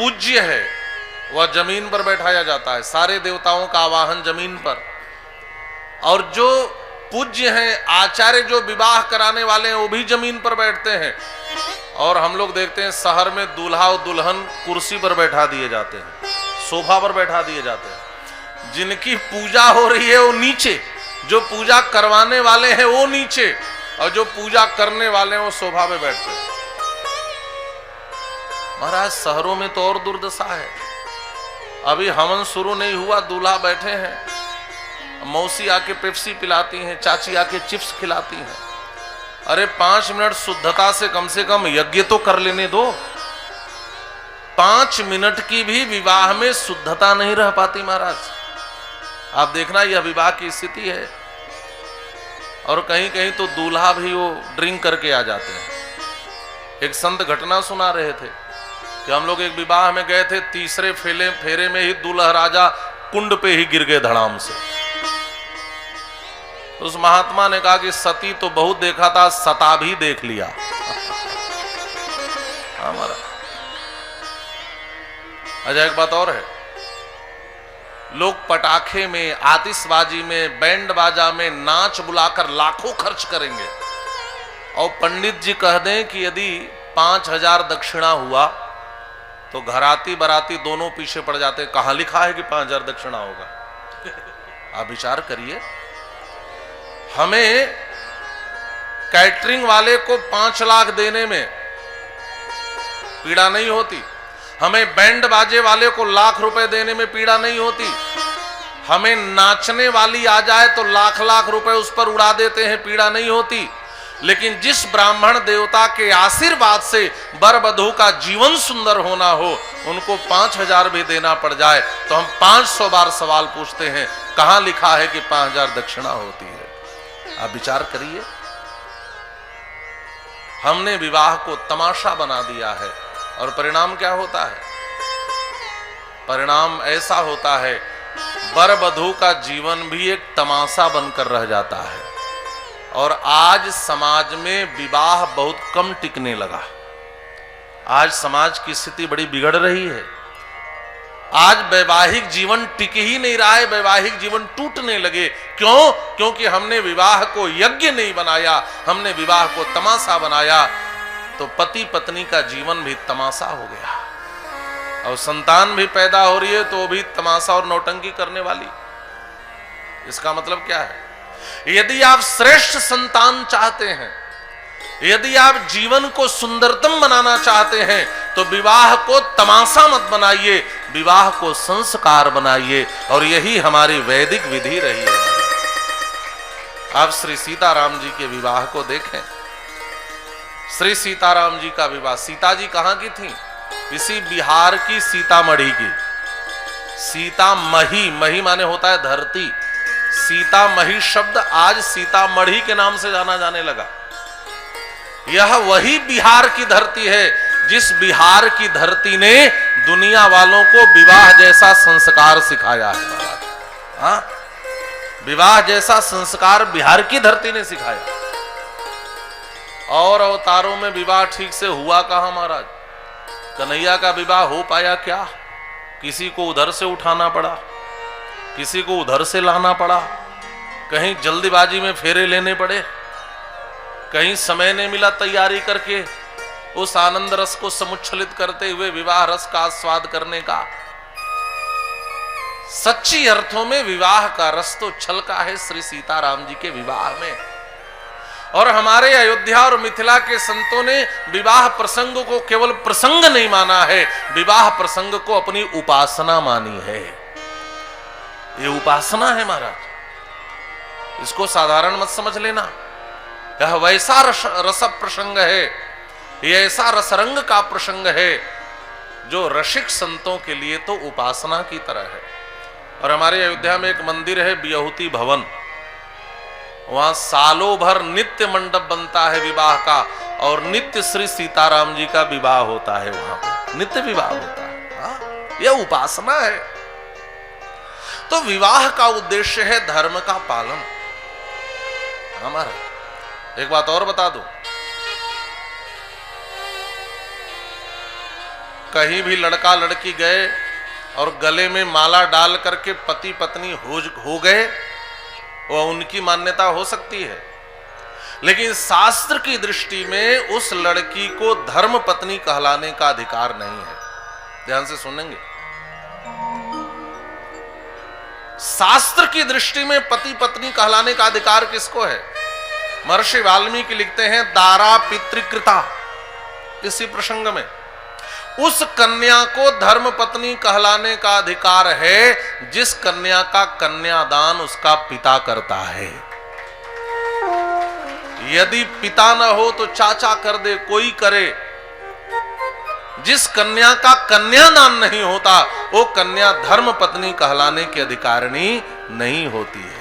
पूज्य है वह जमीन पर बैठाया जाता है, सारे देवताओं का आवाहन जमीन पर। और जो पूज्य हैं, आचार्य जो विवाह कराने वाले हैं, वो भी जमीन पर बैठते हैं। और हम लोग देखते हैं शहर में दूल्हा और दुल्हन कुर्सी पर बैठा दिए जाते हैं, सोफा पर बैठा दिए जाते हैं। जिनकी पूजा हो रही है वो नीचे, जो पूजा करवाने वाले हैं वो नीचे, और जो पूजा करने वाले हैं वो सोफा पे बैठते हैं। महाराज शहरों में तो और दुर्दशा है। अभी हवन शुरू नहीं हुआ, दूल्हा बैठे हैं, मौसी आके पेप्सी पिलाती हैं, चाची आके चिप्स खिलाती हैं। अरे 5 मिनट शुद्धता से कम यज्ञ तो कर लेने दो। 5 मिनट की भी विवाह में शुद्धता नहीं रह पाती महाराज। आप देखना यह विवाह की स्थिति है। और कहीं कहीं तो दूल्हा भी वो ड्रिंक करके आ जाते हैं। एक संत घटना सुना रहे थे कि हम लोग एक विवाह में गए थे, तीसरे फेरे में ही दूल्हा राजा कुंड पे ही गिर गए धड़ाम से। उस महात्मा ने कहा कि सती तो बहुत देखा था, सता भी देख लिया। हमारा अच्छा एक बात और है, लोग पटाखे में, आतिशबाजी में, बैंड बाजा में नाच बुलाकर लाखों खर्च करेंगे, और पंडित जी कह दें कि यदि 5000 दक्षिणा हुआ तो घराती बराती दोनों पीछे पड़ जाते। कहां लिखा है कि 5000 दक्षिणा होगा? आप विचार करिए। हमें कैटरिंग वाले को 5 लाख देने में पीड़ा नहीं होती, हमें बैंड बाजे वाले को लाख रुपए देने में पीड़ा नहीं होती, हमें नाचने वाली आ जाए तो लाख लाख रुपए उस पर उड़ा देते हैं, पीड़ा नहीं होती। लेकिन जिस ब्राह्मण देवता के आशीर्वाद से वर वधू का जीवन सुंदर होना हो, उनको 5000 भी देना पड़ जाए तो हम 500 बार सवाल पूछते हैं, कहां लिखा है कि 5000 दक्षिणा होती है? आप विचार करिए। हमने विवाह को तमाशा बना दिया है, और परिणाम क्या होता है? परिणाम ऐसा होता है, वर वधू का जीवन भी एक तमाशा बनकर रह जाता है। और आज समाज में विवाह बहुत कम टिकने लगा। आज समाज की स्थिति बड़ी बिगड़ रही है। आज वैवाहिक जीवन टिक ही नहीं रहा है, वैवाहिक जीवन टूटने लगे। क्यों? क्योंकि हमने विवाह को यज्ञ नहीं बनाया, हमने विवाह को तमाशा बनाया। तो पति पत्नी का जीवन भी तमाशा हो गया, और संतान भी पैदा हो रही है तो भी तमाशा और नौटंकी करने वाली। इसका मतलब क्या है? यदि आप श्रेष्ठ संतान चाहते हैं, यदि आप जीवन को सुंदरतम बनाना चाहते हैं, तो विवाह को तमाशा मत बनाइए, विवाह को संस्कार बनाइए। और यही हमारी वैदिक विधि रही है। आप श्री सीताराम जी के विवाह को देखें। श्री सीताराम जी का विवाह, सीता जी कहां की थी? इसी बिहार की सीतामढ़ी की। सीतामढ़ी, मही माने होता है धरती। सीतामढ़ी शब्द आज सीतामढ़ी के नाम से जाना जाने लगा। यह वही बिहार की धरती है जिस बिहार की धरती ने दुनिया वालों को विवाह जैसा संस्कार सिखाया है। हाँ, विवाह जैसा संस्कार बिहार की धरती ने सिखाया। और अवतारों में विवाह ठीक से हुआ कहां महाराज? कन्हैया का विवाह हो पाया क्या? किसी को उधर से उठाना पड़ा, किसी को उधर से लाना पड़ा, कहीं जल्दीबाजी में फेरे लेने पड़े, कहीं समय नहीं मिला तैयारी करके उस आनंद रस को समुच्छलित करते हुए विवाह रस का आस्वाद करने का। सच्ची अर्थों में विवाह का रस तो छलका है श्री सीताराम जी के विवाह में। और हमारे अयोध्या और मिथिला के संतों ने विवाह प्रसंग को केवल प्रसंग नहीं माना है, विवाह प्रसंग को अपनी उपासना मानी है। ये उपासना है महाराज, इसको साधारण मत समझ लेना। यह वैसा रस प्रसंग है, यह ऐसा रसरंग का प्रसंग है जो रसिक संतों के लिए तो उपासना की तरह है। और हमारे अयोध्या में एक मंदिर है बियहुती भवन, वहां सालों भर नित्य मंडप बनता है विवाह का, और नित्य श्री सीताराम जी का विवाह होता है, वहां पर नित्य विवाह होता है। यह उपासना है। तो विवाह का उद्देश्य है धर्म का पालन। हमारा एक बात और बता दूं, कहीं भी लड़का लड़की गए और गले में माला डाल करके पति पत्नी हो गए, वह उनकी मान्यता हो सकती है, लेकिन शास्त्र की दृष्टि में उस लड़की को धर्म पत्नी कहलाने का अधिकार नहीं है। ध्यान से सुनेंगे। शास्त्र की दृष्टि में पति पत्नी कहलाने का अधिकार किसको है? महर्षि वाल्मीकि लिखते हैं दारा पितृकृता, इसी प्रसंग में उस कन्या को धर्म पत्नी कहलाने का अधिकार है जिस कन्या का कन्यादान उसका पिता करता है। यदि पिता न हो तो चाचा कर दे, कोई करे। जिस कन्या का कन्यादान नहीं होता वो कन्या धर्म पत्नी कहलाने की अधिकारिणी नहीं होती है।